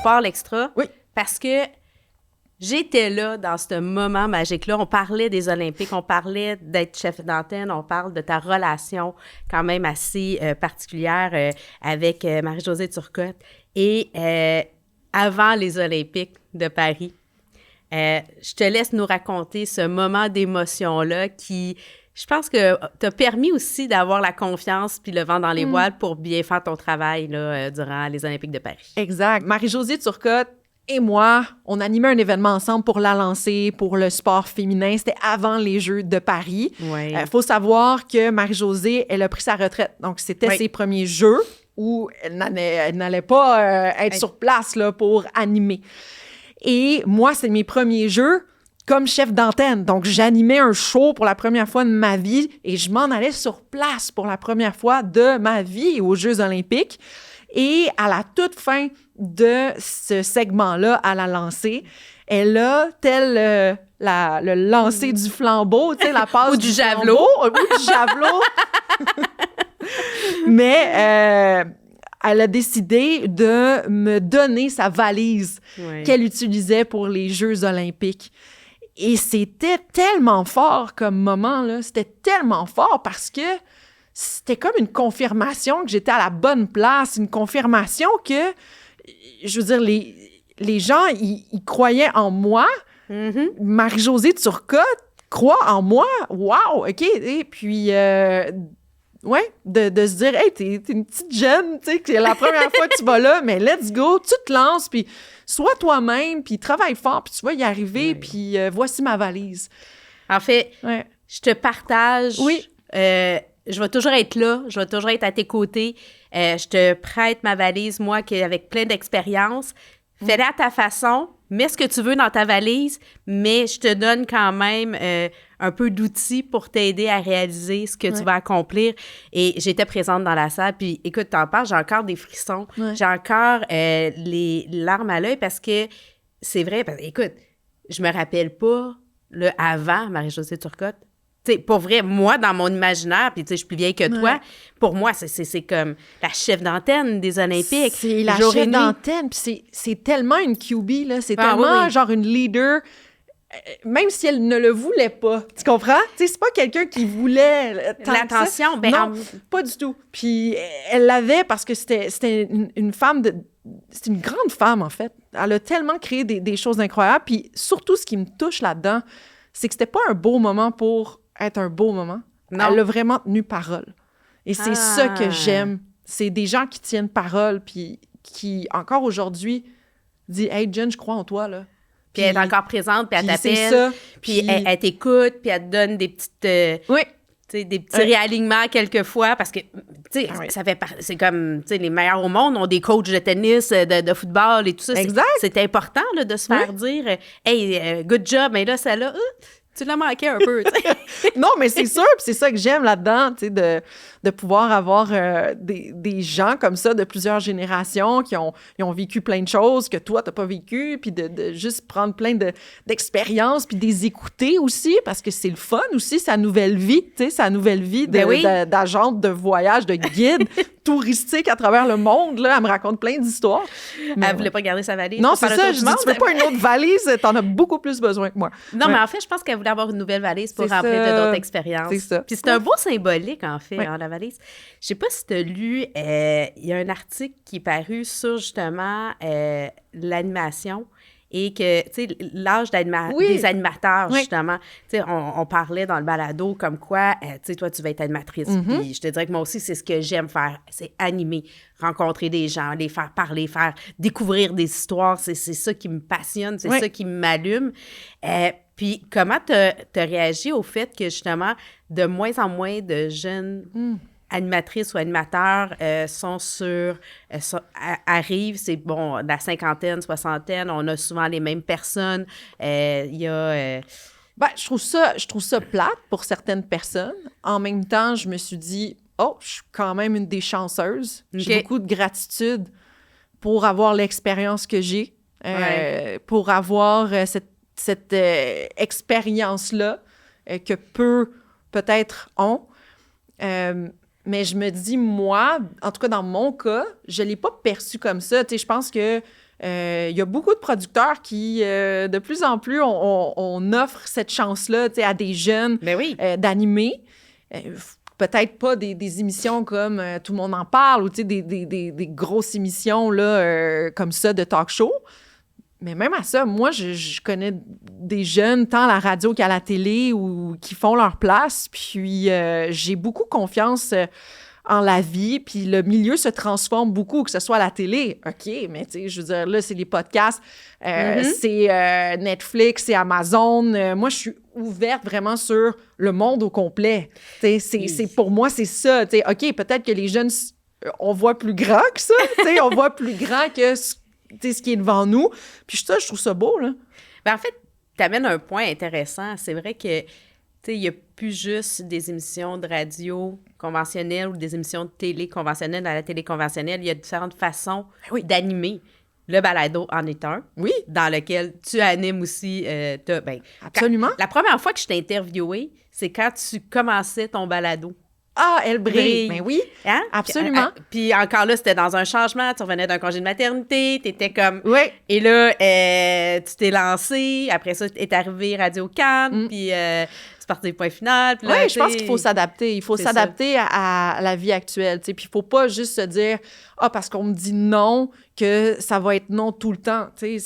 part l'extra. Oui. Parce que j'étais là dans ce moment magique-là. On parlait des Olympiques, on parlait d'être chef d'antenne, on parle de ta relation quand même assez particulière avec Marie-Josée Turcotte. Et avant les Olympiques de Paris, je te laisse nous raconter ce moment d'émotion-là qui, je pense que t'a permis aussi d'avoir la confiance puis le vent dans les voiles pour bien faire ton travail là, durant les Olympiques de Paris. Exact. Marie-Josée Turcotte et moi, on animait un événement ensemble pour la lancer, pour le sport féminin. C'était avant les Jeux de Paris. Ouais. Faut savoir que Marie-Josée, elle a pris sa retraite. Donc, c'était ses premiers Jeux où elle n'allait pas être sur place là, pour animer. Et moi, c'est mes premiers Jeux comme chef d'antenne. Donc, j'animais un show pour la première fois de ma vie et je m'en allais sur place pour la première fois de ma vie aux Jeux olympiques. Et à la toute fin de ce segment-là, à la lancée, elle a, tel le lancer du flambeau, tu sais, la passe ou du javelot. Ou du javelot. Mais elle a décidé de me donner sa valise qu'elle utilisait pour les Jeux olympiques. Et c'était tellement fort comme moment, là. C'était tellement fort parce que c'était comme une confirmation que j'étais à la bonne place, une confirmation que, je veux dire, les gens, ils croyaient en moi. Mm-hmm. Marie-Josée Turcotte croit en moi. Wow! OK. Et puis, de se dire, hey, t'es une petite jeune, tu sais, c'est la première fois que tu vas là, mais let's go, tu te lances, puis sois toi-même, puis travaille fort, puis tu vas y arriver, puis voici ma valise. En fait, je te partage. Oui. Je vais toujours être là, je vais toujours être à tes côtés. Je te prête ma valise, moi, avec plein d'expérience. Fais-le à ta façon, mets ce que tu veux dans ta valise, mais je te donne quand même un peu d'outils pour t'aider à réaliser ce que tu vas accomplir. Et j'étais présente dans la salle, puis écoute, t'en parles, j'ai encore des frissons, j'ai encore les larmes à l'œil parce que c'est vrai, écoute, je me rappelle pas le avant Marie-Josée Turcotte. T'sais, pour vrai, moi, dans mon imaginaire, puis tu sais, je suis plus vieille que toi, pour moi, c'est comme la chef d'antenne des Olympiques. C'est la chef d'antenne, puis c'est tellement une QB, là. C'est tellement genre une leader, même si elle ne le voulait pas. Tu comprends? Tu sais, c'est pas quelqu'un qui voulait l'attention. Non, pas du tout. Puis elle l'avait parce que c'était une femme c'est une grande femme, en fait. Elle a tellement créé des choses incroyables. Puis surtout, ce qui me touche là-dedans, c'est que c'était pas un beau moment pour être un beau moment. Non. Elle a vraiment tenu parole. Et c'est ça que j'aime. C'est des gens qui tiennent parole, puis qui, encore aujourd'hui, disent « Hey, Jen, je crois en toi, là. » Puis elle est encore présente, puis elle t'appelle, puis elle t'écoute, puis elle te donne des petites... des petits réalignements quelquefois, parce que, tu sais, ça fait c'est comme, tu sais, les meilleurs au monde ont des coachs de tennis, de football et tout ça. Exact. C'est important, là, de se faire dire « Hey, good job, mais là, celle-là, tu l'as manqué un peu, tu sais. » Non, mais c'est sûr, puis c'est ça que j'aime là-dedans, tu sais, de pouvoir avoir des gens comme ça de plusieurs générations qui ont vécu plein de choses que toi, t'as pas vécu, puis de juste prendre plein d'expériences, puis de les écouter aussi, parce que c'est le fun aussi, sa nouvelle vie, tu sais, sa nouvelle vie d'agente de voyage, de guide touristique à travers le monde, là. Elle me raconte plein d'histoires. Mais elle voulait pas garder sa valise. Non, c'est ça, je dis, tu veux pas une autre valise, t'en as beaucoup plus besoin que moi. Non, mais en fait, je pense qu'elle voulait avoir une nouvelle valise pour remplir d'autres expériences. C'est ça. Puis c'est un beau symbolique, en fait, la valise. Je sais pas si tu as lu, il y a un article qui est paru sur, justement, l'animation et que, tu sais, l'âge des animateurs, justement. Tu sais, on parlait dans le balado comme quoi, tu sais, toi, tu vas être animatrice. Puis je te dirais que moi aussi, c'est ce que j'aime faire, c'est animer, rencontrer des gens, les faire parler, faire découvrir des histoires. C'est ça qui me passionne, c'est ça qui m'allume. Puis comment t'as réagi au fait que, justement, de moins en moins de jeunes animatrices ou animateurs arrivent, c'est bon, la cinquantaine, soixantaine, on a souvent les mêmes personnes. Il y a... je trouve ça plate pour certaines personnes. En même temps, je me suis dit, je suis quand même une des chanceuses. J'ai beaucoup de gratitude pour avoir l'expérience que j'ai, pour avoir cette expérience-là que peu, peut-être, ont. Mais je me dis, moi, en tout cas dans mon cas, je ne l'ai pas perçu comme ça. Tu sais, je pense que Il y a beaucoup de producteurs qui, de plus en plus, on offre cette chance-là à des jeunes d'animer. Peut-être pas des émissions comme Tout le monde en parle ou des grosses émissions là, comme ça de talk show. Mais même à ça, moi, je connais des jeunes, tant à la radio qu'à la télé, ou qui font leur place. Puis j'ai beaucoup confiance en la vie, puis le milieu se transforme beaucoup, que ce soit à la télé. OK, mais tu sais, je veux dire, là, c'est les podcasts, c'est Netflix, c'est Amazon. Moi, je suis ouverte vraiment sur le monde au complet. Tu sais, c'est pour moi, c'est ça. Tu sais, OK, peut-être que les jeunes, on voit plus grand que ça. Tu sais, on voit plus grand que ce qui est devant nous. Puis ça, je trouve ça beau, là. Ben, en fait, tu amènes un point intéressant. C'est vrai que il n'y a plus juste des émissions de radio conventionnelles ou des émissions de télé conventionnelles à la télé conventionnelle. Il y a différentes façons d'animer. Le balado en est un. Oui. Dans lequel tu animes aussi. Absolument. La première fois que je t'ai interviewée, c'est quand tu commençais ton balado. Ah, elle brille. Ben oui, hein? Absolument. Puis encore là, c'était dans un changement. Tu revenais d'un congé de maternité, t'étais comme... Oui. Et là, tu t'es lancé. Après ça, est arrivé Radio Cannes, puis c'est parti point final. Oui, je pense qu'il faut s'adapter. Il faut s'adapter à la vie actuelle. Puis il ne faut pas juste se dire « Ah, parce qu'on me dit non, que ça va être non tout le temps. » C'est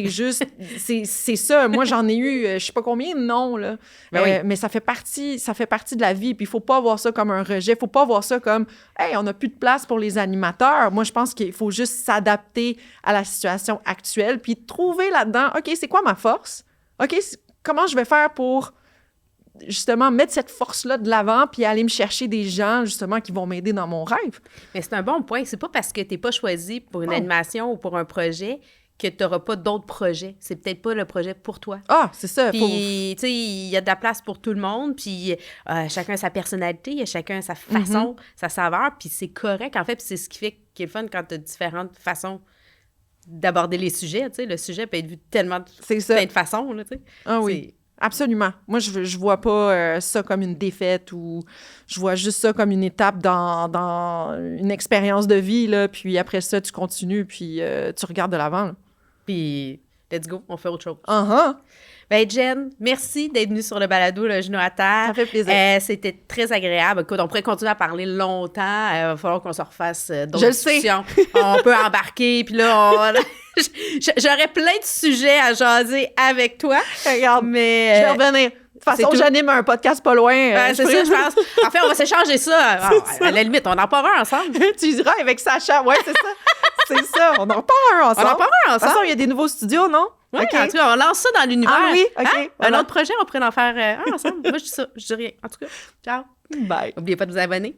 juste... c'est ça. Moi, j'en ai eu, je ne sais pas combien de non, là. Mais ça fait partie de la vie. Puis il ne faut pas voir ça comme un rejet. Il ne faut pas voir ça comme « Hey, on n'a plus de place pour les animateurs. » Moi, je pense qu'il faut juste s'adapter à la situation actuelle puis trouver là-dedans « OK, c'est quoi ma force? OK, comment je vais faire pour... » justement, mettre cette force-là de l'avant puis aller me chercher des gens, justement, qui vont m'aider dans mon rêve. Mais c'est un bon point. C'est pas parce que t'es pas choisi pour une animation ou pour un projet que tu n'auras pas d'autres projets. C'est peut-être pas le projet pour toi. Ah, c'est ça. Puis, tu sais, il y a de la place pour tout le monde, puis chacun sa personnalité, il y a chacun sa façon, sa saveur, puis c'est correct, en fait, puis c'est ce qui est le fun quand tu as différentes façons d'aborder les sujets, tu sais. Le sujet peut être vu tellement plein de façons, là, tu sais. Ah oui. Absolument. Moi, je vois pas ça comme une défaite ou je vois juste ça comme une étape dans une expérience de vie, là, puis après ça, tu continues, puis tu regardes de l'avant. Là. Puis, let's go, on fait autre chose. Ben, Jen, merci d'être venue sur le balado, le genou à terre. Ça fait plaisir. C'était très agréable. Écoute, on pourrait continuer à parler longtemps. Il va falloir qu'on se refasse d'autres discussions. On peut embarquer, puis là, j'aurais plein de sujets à jaser avec toi. Regarde, mais je vais revenir. De toute façon, j'anime un podcast pas loin. C'est ça, je pense. En fait, on va s'échanger ça. À la limite, on en parle un ensemble. Tu diras avec Sacha. Oui, c'est ça. C'est ça. On en parle un ensemble. On en parle un ensemble. De toute façon, il y a des nouveaux studios, non? Oui, en tout cas, on lance ça dans l'univers. Ah oui, OK. Hein? Un autre projet, on pourrait en faire un ensemble. Moi, je dis ça. Je dis rien. En tout cas, ciao. Bye. N'oubliez pas de vous abonner.